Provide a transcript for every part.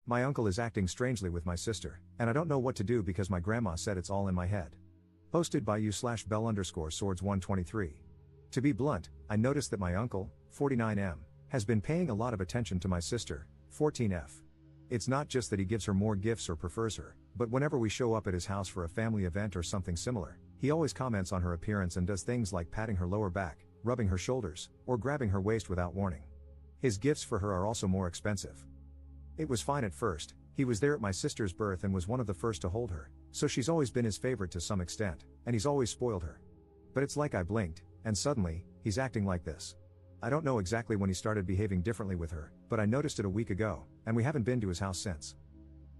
My uncle is acting strangely with my sister, and I don't know what to do because my grandma said it's all in my head. Posted by u/bell_swords123. To be blunt, I noticed that my uncle, 49M, has been paying a lot of attention to my sister, 14F. It's not just that he gives her more gifts or prefers her, but whenever we show up at his house for a family event or something similar, he always comments on her appearance and does things like patting her lower back, rubbing her shoulders, or grabbing her waist without warning. His gifts for her are also more expensive. It was fine at first, he was there at my sister's birth and was one of the first to hold her, so she's always been his favorite to some extent, and he's always spoiled her. But it's like I blinked, and suddenly, he's acting like this. I don't know exactly when he started behaving differently with her, but I noticed it a week ago, and we haven't been to his house since.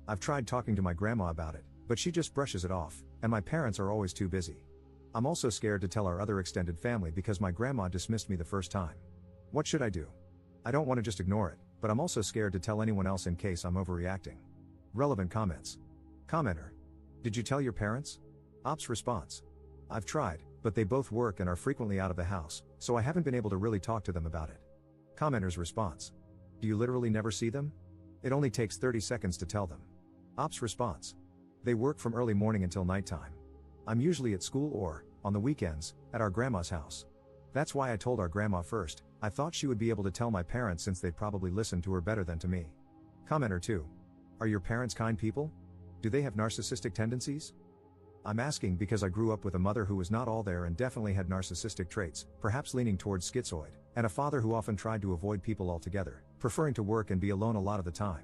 I've tried talking to my grandma about it, but she just brushes it off, and my parents are always too busy. I'm also scared to tell our other extended family because my grandma dismissed me the first time. What should I do? I don't want to just ignore it, but I'm also scared to tell anyone else in case I'm overreacting. Relevant comments. Commenter. Did you tell your parents? Ops response. I've tried, but they both work and are frequently out of the house, so I haven't been able to really talk to them about it. Commenter's response. Do you literally never see them? It only takes 30 seconds to tell them. Ops response. They work from early morning until nighttime. I'm usually at school or, on the weekends, at our grandma's house. That's why I told our grandma first. I thought she would be able to tell my parents since they'd probably listen to her better than to me. Commenter 2. Are your parents kind people? Do they have narcissistic tendencies? I'm asking because I grew up with a mother who was not all there and definitely had narcissistic traits, perhaps leaning towards schizoid, and a father who often tried to avoid people altogether, preferring to work and be alone a lot of the time.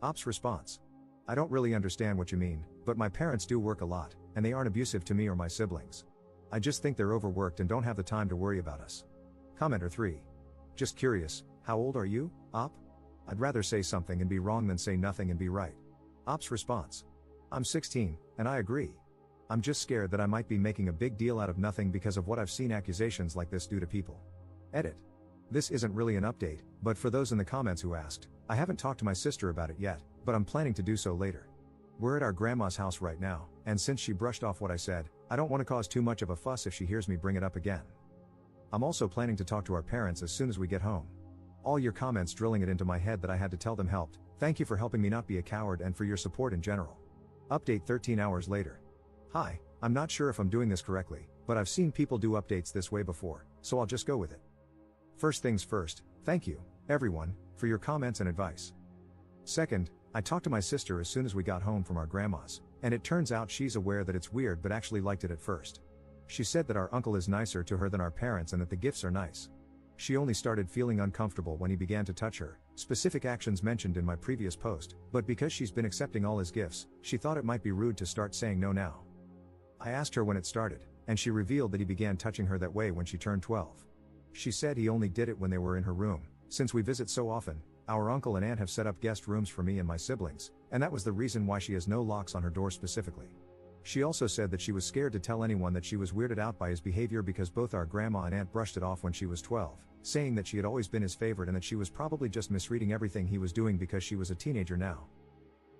Ops response. I don't really understand what you mean, but my parents do work a lot, and they aren't abusive to me or my siblings. I just think they're overworked and don't have the time to worry about us. Commenter 3. Just curious, how old are you, Op? I'd rather say something and be wrong than say nothing and be right. Op's response. I'm 16, and I agree. I'm just scared that I might be making a big deal out of nothing because of what I've seen accusations like this do to people. Edit. This isn't really an update, but for those in the comments who asked, I haven't talked to my sister about it yet, but I'm planning to do so later. We're at our grandma's house right now, and since she brushed off what I said, I don't want to cause too much of a fuss if she hears me bring it up again. I'm also planning to talk to our parents as soon as we get home. All your comments drilling it into my head that I had to tell them helped. Thank you for helping me not be a coward and for your support in general. Update 13 hours later. Hi, I'm not sure if I'm doing this correctly, but I've seen people do updates this way before, so I'll just go with it. First things first, thank you, everyone, for your comments and advice. Second, I talked to my sister as soon as we got home from our grandma's, and it turns out she's aware that it's weird but actually liked it at first. She said that our uncle is nicer to her than our parents and that the gifts are nice. She only started feeling uncomfortable when he began to touch her, specific actions mentioned in my previous post, but because she's been accepting all his gifts, she thought it might be rude to start saying no now. I asked her when it started, and she revealed that he began touching her that way when she turned 12. She said he only did it when they were in her room. Since we visit so often, our uncle and aunt have set up guest rooms for me and my siblings, and that was the reason why she has no locks on her door specifically. She also said that she was scared to tell anyone that she was weirded out by his behavior because both our grandma and aunt brushed it off when she was 12, saying that she had always been his favorite and that she was probably just misreading everything he was doing because she was a teenager now.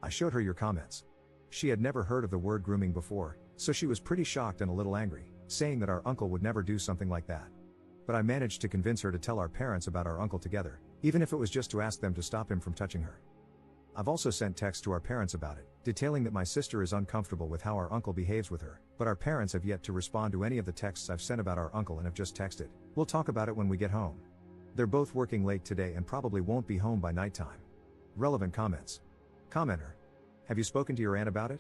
I showed her your comments. She had never heard of the word grooming before, so she was pretty shocked and a little angry, saying that our uncle would never do something like that. But I managed to convince her to tell our parents about our uncle together, even if it was just to ask them to stop him from touching her. I've also sent texts to our parents about it, detailing that my sister is uncomfortable with how our uncle behaves with her, but our parents have yet to respond to any of the texts I've sent about our uncle and have just texted, "We'll talk about it when we get home." They're both working late today and probably won't be home by nighttime. Relevant comments. Commenter. Have you spoken to your aunt about it?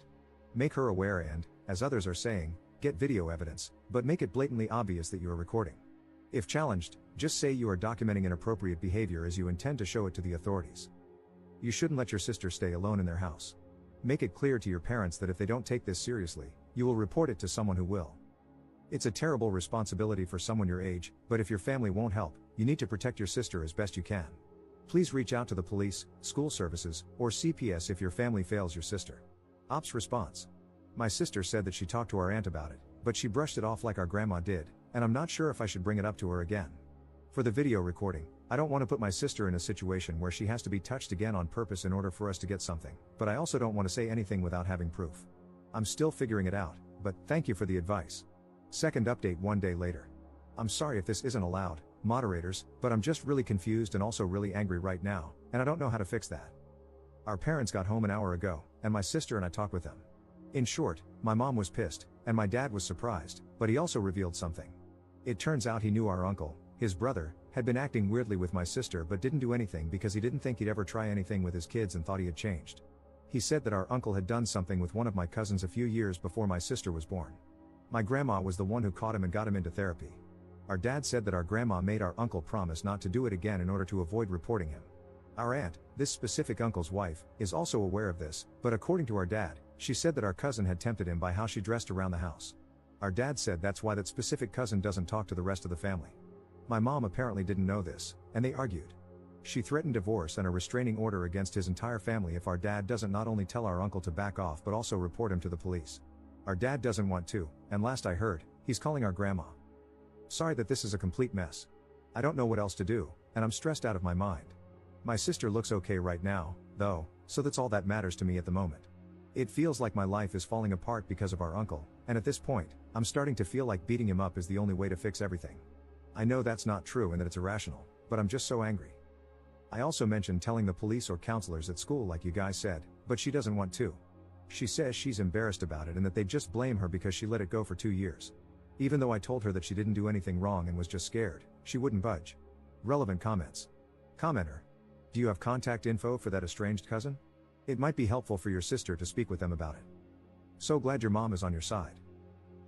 Make her aware and, as others are saying, get video evidence, but make it blatantly obvious that you are recording. If challenged, just say you are documenting inappropriate behavior as you intend to show it to the authorities. You shouldn't let your sister stay alone in their house. Make it clear to your parents that if they don't take this seriously, you will report it to someone who will. It's a terrible responsibility for someone your age, but if your family won't help, you need to protect your sister as best you can. Please reach out to the police, school services, or CPS if your family fails your sister. Ops response. My sister said that she talked to our aunt about it, but she brushed it off like our grandma did, and I'm not sure if I should bring it up to her again. For the video recording, I don't want to put my sister in a situation where she has to be touched again on purpose in order for us to get something, but I also don't want to say anything without having proof. I'm still figuring it out, but thank you for the advice. Second update 1 day later. I'm sorry if this isn't allowed, moderators, but I'm just really confused and also really angry right now, and I don't know how to fix that. Our parents got home an hour ago, and my sister and I talked with them. In short, my mom was pissed, and my dad was surprised, but he also revealed something. It turns out he knew our uncle, his brother, had been acting weirdly with my sister but didn't do anything because he didn't think he'd ever try anything with his kids and thought he had changed. He said that our uncle had done something with one of my cousins a few years before my sister was born. My grandma was the one who caught him and got him into therapy. Our dad said that our grandma made our uncle promise not to do it again in order to avoid reporting him. Our aunt, this specific uncle's wife, is also aware of this, but according to our dad, she said that our cousin had tempted him by how she dressed around the house. Our dad said that's why that specific cousin doesn't talk to the rest of the family. My mom apparently didn't know this, and they argued. She threatened divorce and a restraining order against his entire family if our dad doesn't not only tell our uncle to back off but also report him to the police. Our dad doesn't want to, and last I heard, he's calling our grandma. Sorry that this is a complete mess. I don't know what else to do, and I'm stressed out of my mind. My sister looks okay right now, though, so that's all that matters to me at the moment. It feels like my life is falling apart because of our uncle, and at this point, I'm starting to feel like beating him up is the only way to fix everything. I know that's not true and that it's irrational, but I'm just so angry. I also mentioned telling the police or counselors at school like you guys said, but she doesn't want to. She says she's embarrassed about it and that they just blame her because she let it go for 2 years. Even though I told her that she didn't do anything wrong and was just scared, she wouldn't budge. Relevant comments. Commenter. Do you have contact info for that estranged cousin? It might be helpful for your sister to speak with them about it. So glad your mom is on your side.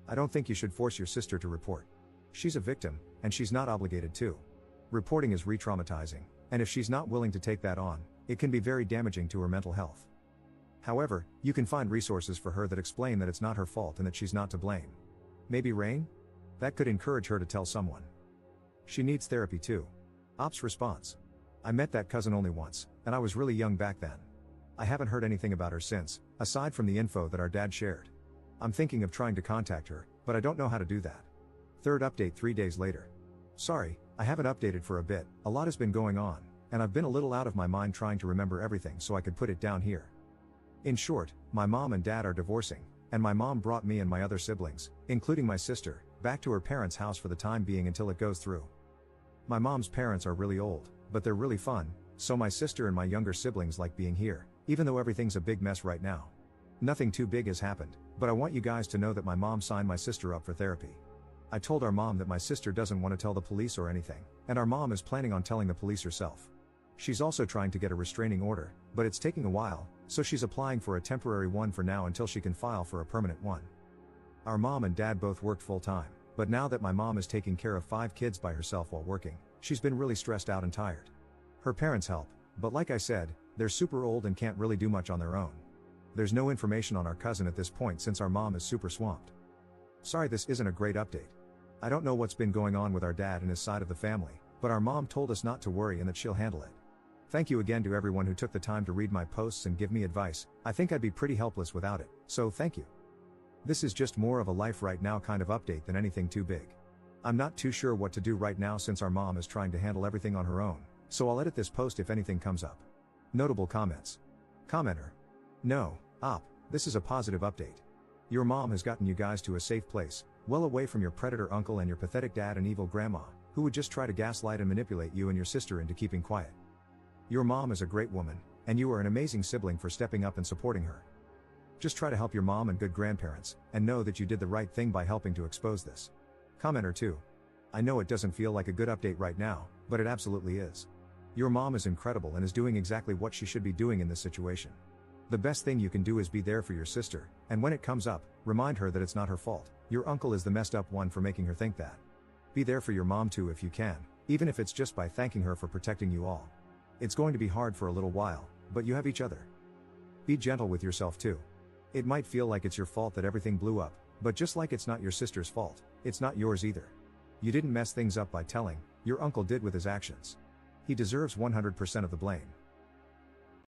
I don't think you should force your sister to report. She's a victim, and she's not obligated to. Reporting is re-traumatizing, and if she's not willing to take that on, it can be very damaging to her mental health. However, you can find resources for her that explain that it's not her fault and that she's not to blame. Maybe Rain? That could encourage her to tell someone. She needs therapy too. Ops response. I met that cousin only once, and I was really young back then. I haven't heard anything about her since, aside from the info that our dad shared. I'm thinking of trying to contact her, but I don't know how to do that. Third update 3 days later. Sorry, I haven't updated for a bit, a lot has been going on, and I've been a little out of my mind trying to remember everything so I could put it down here. In short, my mom and dad are divorcing, and my mom brought me and my other siblings, including my sister, back to her parents' house for the time being until it goes through. My mom's parents are really old, but they're really fun, so my sister and my younger siblings like being here, even though everything's a big mess right now. Nothing too big has happened, but I want you guys to know that my mom signed my sister up for therapy. I told our mom that my sister doesn't want to tell the police or anything, and our mom is planning on telling the police herself. She's also trying to get a restraining order, but it's taking a while, so she's applying for a temporary one for now until she can file for a permanent one. Our mom and dad both worked full-time, but now that my mom is taking care of 5 kids by herself while working, she's been really stressed out and tired. Her parents help, but like I said, they're super old and can't really do much on their own. There's no information on our cousin at this point since our mom is super swamped. Sorry this isn't a great update. I don't know what's been going on with our dad and his side of the family, but our mom told us not to worry and that she'll handle it. Thank you again to everyone who took the time to read my posts and give me advice. I think I'd be pretty helpless without it, so thank you. This is just more of a life right now kind of update than anything too big. I'm not too sure what to do right now since our mom is trying to handle everything on her own, so I'll edit this post if anything comes up. Notable comments. Commenter. No, Op, this is a positive update. Your mom has gotten you guys to a safe place, well away from your predator uncle and your pathetic dad and evil grandma, who would just try to gaslight and manipulate you and your sister into keeping quiet. Your mom is a great woman, and you are an amazing sibling for stepping up and supporting her. Just try to help your mom and good grandparents, and know that you did the right thing by helping to expose this. Commenter 2. I know it doesn't feel like a good update right now, but it absolutely is. Your mom is incredible and is doing exactly what she should be doing in this situation. The best thing you can do is be there for your sister, and when it comes up, remind her that it's not her fault. Your uncle is the messed up one for making her think that. Be there for your mom too if you can, even if it's just by thanking her for protecting you all. It's going to be hard for a little while, but you have each other. Be gentle with yourself too. It might feel like it's your fault that everything blew up, but just like it's not your sister's fault, it's not yours either. You didn't mess things up by telling, your uncle did with his actions. He deserves 100% of the blame.